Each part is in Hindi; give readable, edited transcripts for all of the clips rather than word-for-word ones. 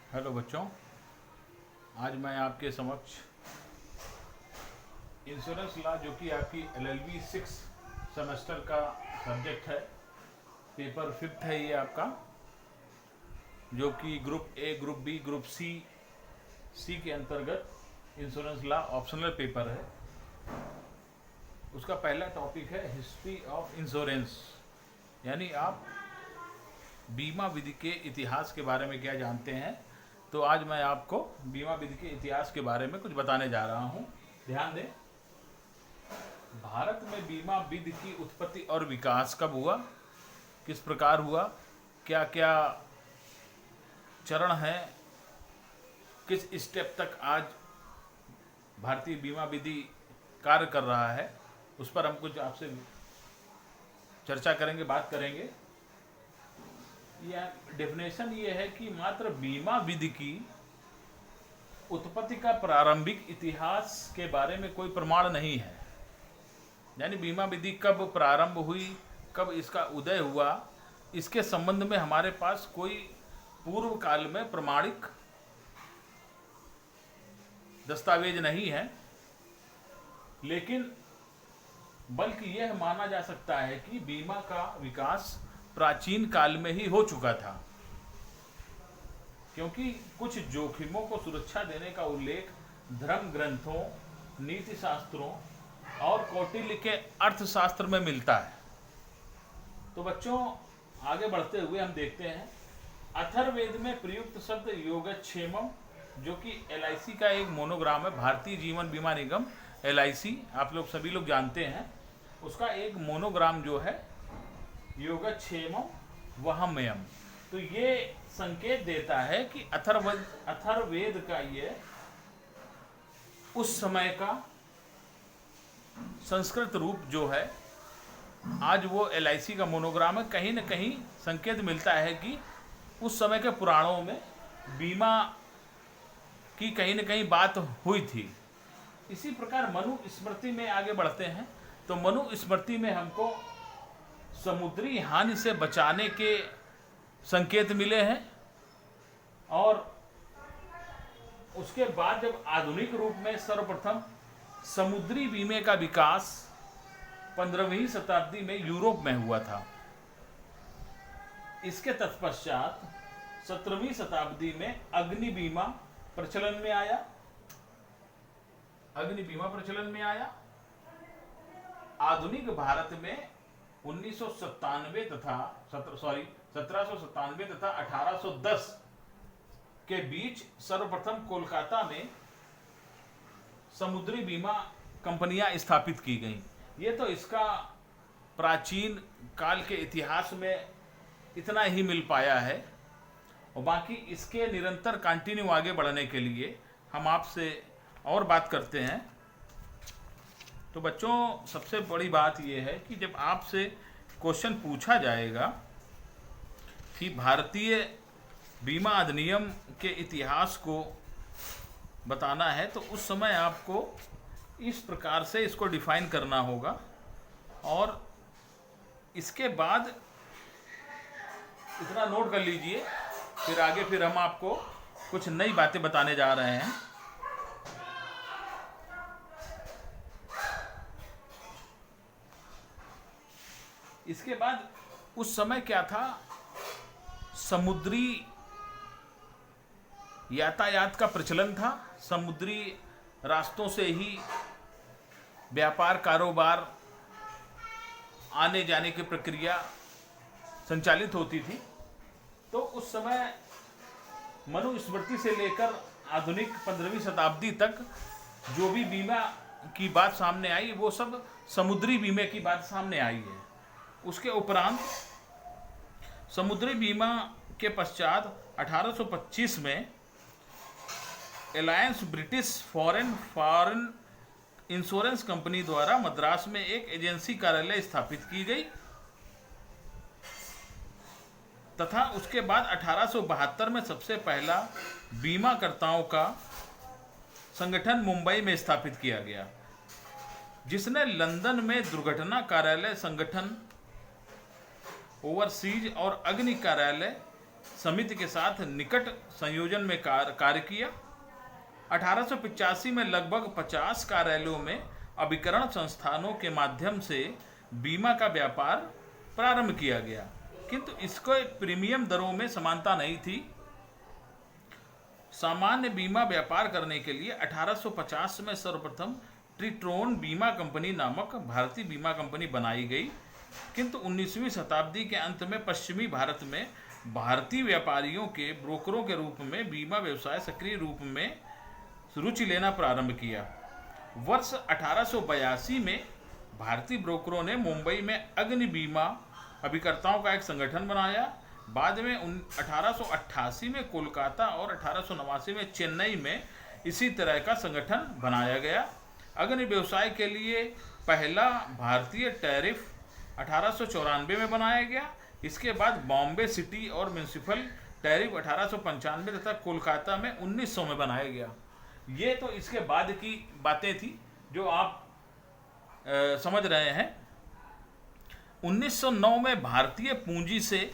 हेलो बच्चों, आज मैं आपके समक्ष इंश्योरेंस लॉ जो कि आपकी LLB 6 सेमेस्टर का सब्जेक्ट है, पेपर 5th है ये आपका, जो कि group A, group B, group C के अंतर्गत इंश्योरेंस लॉ ऑप्शनल पेपर है। उसका पहला टॉपिक है हिस्ट्री ऑफ इंश्योरेंस, यानी आप बीमा विधि के इतिहास के बारे में क्या जानते हैं। तो आज मैं आपको बीमा विधि के इतिहास के बारे में कुछ बताने जा रहा हूं। ध्यान दें, भारत में बीमा विधि की उत्पत्ति और विकास कब हुआ, किस प्रकार हुआ, क्या क्या चरण हैं, किस स्टेप तक आज भारतीय बीमा विधि कार्य कर रहा है, उस पर हम कुछ आपसे चर्चा करेंगे, बात करेंगे। यह डेफिनेशन ये है कि मात्र बीमा विधि की उत्पत्ति का प्रारंभिक इतिहास के बारे में कोई प्रमाण नहीं है। यानी बीमा विधि कब प्रारंभ हुई, कब इसका उदय हुआ, इसके संबंध में हमारे पास कोई पूर्व काल में प्रमाणिक दस्तावेज नहीं है, लेकिन बल्कि यह माना जा सकता है कि बीमा का विकास प्राचीन काल में ही हो चुका था, क्योंकि कुछ जोखिमों को सुरक्षा देने का उल्लेख धर्म ग्रंथों, नीति शास्त्रों और कौटिल्य के अर्थशास्त्र में मिलता है। तो बच्चों, आगे बढ़ते हुए हम देखते हैं अथर्ववेद में प्रयुक्त शब्द योगक्षेमम, जो कि LIC का एक मोनोग्राम है, भारतीय जीवन बीमा निगम LIC, आप लोग सभी लोग जानते हैं, उसका एक मोनोग्राम जो है योगक्षेमम वहमयम। तो ये संकेत देता है कि अथर्ववेद का ये उस समय का संस्कृत रूप जो है, आज वो LIC का मोनोग्राम है, कहीं न कहीं संकेत मिलता है कि उस समय के पुराणों में बीमा की कहीं न कहीं बात हुई थी। इसी प्रकार मनु स्मृति में आगे बढ़ते हैं। तो मनु स्मृति में हमको समुद्री हानि से बचाने के संकेत मिले हैं, और उसके बाद जब आधुनिक रूप में सर्वप्रथम समुद्री बीमे का विकास 15वीं शताब्दी में यूरोप में हुआ था। इसके तत्पश्चात 17वीं शताब्दी में अग्नि बीमा प्रचलन में आया। आधुनिक भारत में 1797 तथा 1810 के बीच सर्वप्रथम कोलकाता में समुद्री बीमा कंपनियां स्थापित की गईं। ये तो इसका प्राचीन काल के इतिहास में इतना ही मिल पाया है, और बाकी इसके निरंतर कंटिन्यू आगे बढ़ने के लिए हम आपसे और बात करते हैं। तो बच्चों, सबसे बड़ी बात यह है कि जब आपसे क्वेश्चन पूछा जाएगा कि भारतीय बीमा अधिनियम के इतिहास को बताना है, तो उस समय आपको इस प्रकार से इसको डिफाइन करना होगा, और इसके बाद इतना नोट कर लीजिए, फिर आगे हम आपको कुछ नई बातें बताने जा रहे हैं। इसके बाद उस समय क्या था, समुद्री यातायात का प्रचलन था। समुद्री रास्तों से ही व्यापार, कारोबार, आने जाने की प्रक्रिया संचालित होती थी। तो उस समय मनुस्मृति से लेकर आधुनिक 15वीं शताब्दी तक जो भी बीमा की बात सामने आई, वो सब समुद्री बीमे की बात सामने आई है। उसके उपरांत समुद्री बीमा के पश्चात 1825 में alliance British foreign insurance company द्वारा मद्रास में एक एजेंसी कार्यालय स्थापित की गई, तथा उसके बाद 1872 में सबसे पहला बीमाकर्ताओं का संगठन मुंबई में स्थापित किया गया, जिसने लंदन में दुर्घटना कार्यालय संगठन, ओवरसीज और अग्नि कार्यालय समिति के साथ निकट संयोजन में कार्य किया। 1885 में लगभग 50 कार्यालयों में अभिकरण संस्थानों के माध्यम से बीमा का व्यापार प्रारंभ किया गया, किंतु इसको प्रीमियम दरों में समानता नहीं थी। सामान्य बीमा व्यापार करने के लिए 1850 में सर्वप्रथम ट्रिट्रोन बीमा कंपनी नामक भारतीय बीमा कंपनी बनाई गई, किंतु 19वीं शताब्दी के अंत में पश्चिमी भारत में भारतीय व्यापारियों के ब्रोकरों के रूप में बीमा व्यवसाय सक्रिय रूप में रुचि लेना प्रारंभ किया। वर्ष 1882 में भारतीय ब्रोकरों ने मुंबई में अग्नि बीमा अभिकर्ताओं का एक संगठन बनाया। बाद में 1888 में कोलकाता और 1889 में चेन्नई में इसी तरह का संगठन बनाया गया। अग्नि व्यवसाय के लिए पहला भारतीय टैरिफ 1894 में बनाया गया। इसके बाद बॉम्बे सिटी और म्यूनिसिपल टैरिफ 1895 तथा कोलकाता में 1900 में बनाया गया। ये तो इसके बाद की बातें थी जो आप समझ रहे हैं। 1909 में भारतीय पूंजी से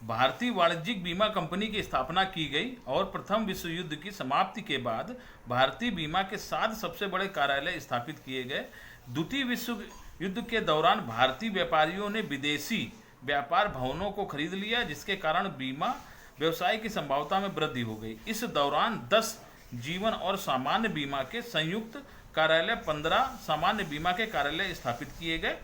भारतीय वाणिज्यिक बीमा कंपनी की स्थापना की गई और प्रथम विश्व युद्ध की समाप्ति के बाद भारतीय बीमा के 7 सबसे बड़े कार्यालय स्थापित किए गए। द्वितीय विश्व युद्ध के दौरान भारतीय व्यापारियों ने विदेशी व्यापार भवनों को खरीद लिया, जिसके कारण बीमा व्यवसाय की संभावना में वृद्धि हो गई। इस दौरान 10 जीवन और सामान्य बीमा के संयुक्त कार्यालय, 15 सामान्य बीमा के कार्यालय स्थापित किए गए।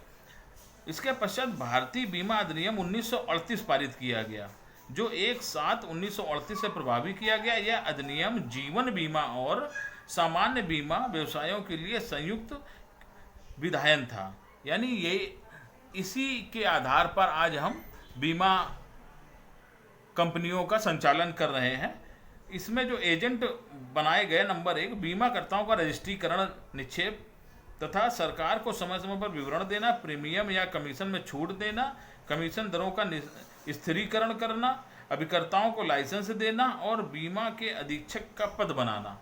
इसके पश्चात भारतीय बीमा अधिनियम 1938 पारित किया गया, जो 1/7/1938 से प्रभावी किया गया। यह अधिनियम जीवन बीमा और सामान्य बीमा व्यवसायों के लिए संयुक्त विधायन था। यानी ये इसी के आधार पर आज हम बीमा कंपनियों का संचालन कर रहे हैं। इसमें जो एजेंट बनाए गए, नंबर 1, बीमाकर्ताओं का रजिस्ट्रीकरण, निक्षेप तथा सरकार को समय समय पर विवरण देना, प्रीमियम या कमीशन में छूट देना, कमीशन दरों का स्थिरीकरण करना, अभिकर्ताओं को लाइसेंस देना और बीमा के अधीक्षक का पद बनाना।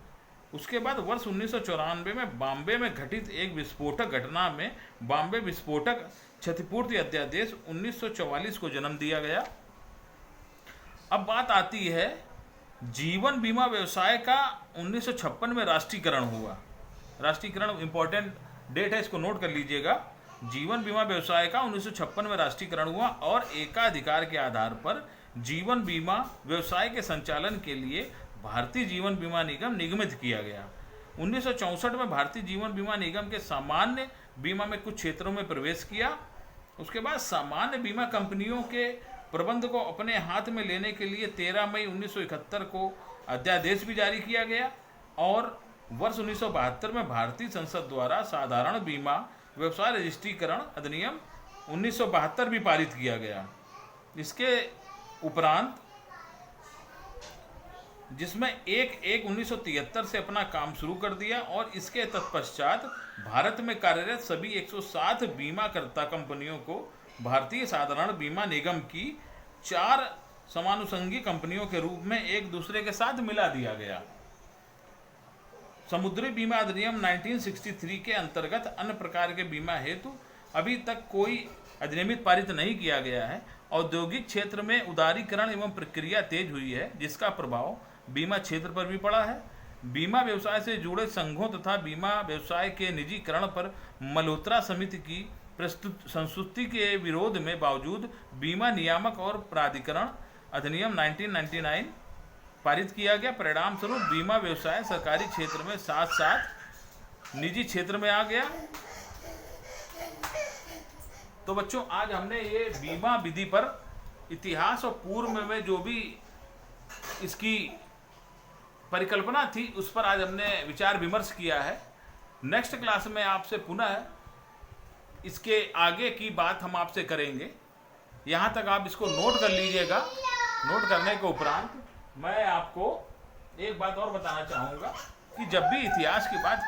उसके बाद वर्ष 1994 में बॉम्बे में घटित एक विस्फोटक घटना में बॉम्बे विस्फोटक क्षतिपूर्ति अध्यादेश 1944 को जन्म दिया गया। अब बात आती है जीवन बीमा व्यवसाय का 1956 में राष्ट्रीयकरण हुआ। राष्ट्रीयकरण इंपॉर्टेंट डेट है, इसको नोट कर लीजिएगा। जीवन बीमा व्यवसाय का 1956 में राष्ट्रीयकरण हुआ और एकाधिकार के आधार पर जीवन बीमा व्यवसाय के संचालन के लिए भारतीय जीवन बीमा निगम निगमित किया गया। 1964 में भारतीय जीवन बीमा निगम के सामान्य बीमा में कुछ क्षेत्रों में प्रवेश किया। उसके बाद सामान्य बीमा कंपनियों के प्रबंध को अपने हाथ में लेने के लिए 13 मई 1971 को अध्यादेश भी जारी किया गया और वर्ष 1972 में भारतीय संसद द्वारा साधारण बीमा व्यवसाय रजिस्ट्रीकरण अधिनियम 1972 भी पारित किया गया। इसके उपरांत जिसमें 1/1/1973 से अपना काम शुरू कर दिया और इसके तत्पश्चात भारत में कार्यरत सभी 107 बीमाकर्ता कंपनियों को भारतीय साधारण बीमा निगम की 4 समानुषंगी कंपनियों के रूप में एक दूसरे के साथ मिला दिया गया। समुद्री बीमा अधिनियम 1963 के अंतर्गत अन्य प्रकार के बीमा हेतु अभी तक कोई अधिनियमित पारित नहीं किया गया है। औद्योगिक क्षेत्र में उदारीकरण एवं प्रक्रिया तेज हुई है, जिसका प्रभाव बीमा क्षेत्र पर भी पड़ा है। बीमा व्यवसाय से जुड़े संघों तथा बीमा व्यवसाय के निजीकरण पर मल्होत्रा समिति की संस्तुति के विरोध में बावजूद बीमा नियामक और प्राधिकरण अधिनियम 1999 पारित किया गया। परिणाम स्वरूप बीमा व्यवसाय सरकारी क्षेत्र में साथ साथ निजी क्षेत्र में आ गया। तो बच्चों, आज हमने ये बीमा विधि पर इतिहास और पूर्व में जो भी इसकी परिकल्पना थी उस पर आज हमने विचार विमर्श किया है। नेक्स्ट क्लास में आपसे पुनः इसके आगे की बात हम आपसे करेंगे। यहाँ तक आप इसको नोट कर लीजिएगा। नोट करने के उपरांत मैं आपको एक बात और बताना चाहूँगा कि जब भी इतिहास की बात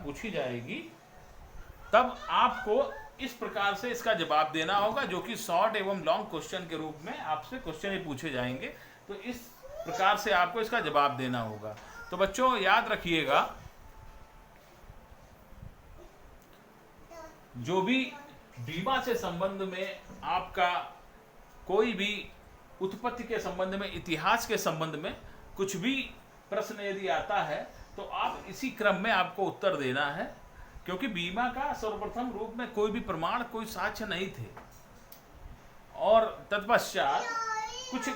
पूछी जाएगी तब आपको इस प्रकार से इसका जवाब देना होगा, जो कि शॉर्ट एवं लॉन्ग क्वेश्चन के रूप में आपसे क्वेश्चन ही पूछे जाएंगे। तो इस प्रकार से आपको इसका जवाब देना होगा। तो बच्चों याद रखिएगा, जो भी बीमा से संबंध में आपका कोई भी उत्पत्ति के संबंध में, इतिहास के संबंध में कुछ भी प्रश्न यदि आता है तो आप इसी क्रम में आपको उत्तर देना है, क्योंकि बीमा का सर्वप्रथम रूप में कोई भी प्रमाण, कोई साक्ष्य नहीं थे। और तत्पश्चात कुछ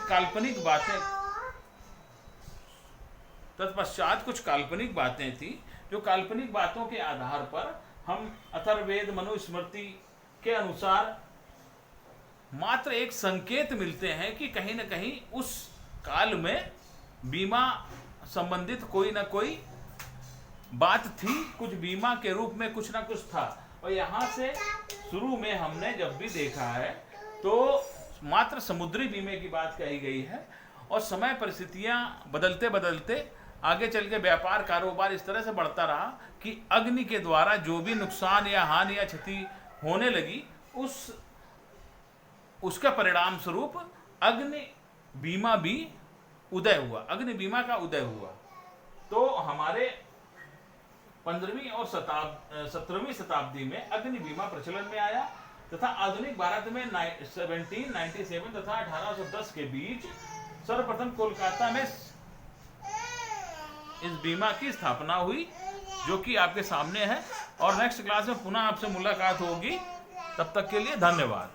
काल्पनिक बातें थी, जो काल्पनिक बातों के आधार पर हम अथर्ववेद मनुस्मृति के अनुसार मात्र एक संकेत मिलते हैं कि कहीं न कहीं उस काल में बीमा संबंधित कोई ना कोई बात थी, कुछ बीमा के रूप में कुछ ना कुछ था। और यहाँ से शुरू में हमने जब भी देखा है तो मात्र समुद्री बीमे की बात कही गई है, और समय परिस्थितियां बदलते बदलते आगे चल के व्यापार कारोबार इस तरह से बढ़ता रहा कि अग्नि के द्वारा जो भी नुकसान या हानि या क्षति होने लगी, उसका परिणाम स्वरूप अग्नि बीमा भी उदय हुआ, अग्नि बीमा का उदय हुआ। तो हमारे 15वीं और 17वीं शताब्दी में अग्नि बीमा प्रचलन में आया, तथा आधुनिक भारत में 1797 तथा 1810 के बीच सर्वप्रथम कोलकाता में इस बीमा की स्थापना हुई, जो कि आपके सामने है। और नेक्स्ट क्लास में पुनः आपसे मुलाकात होगी। तब तक के लिए धन्यवाद।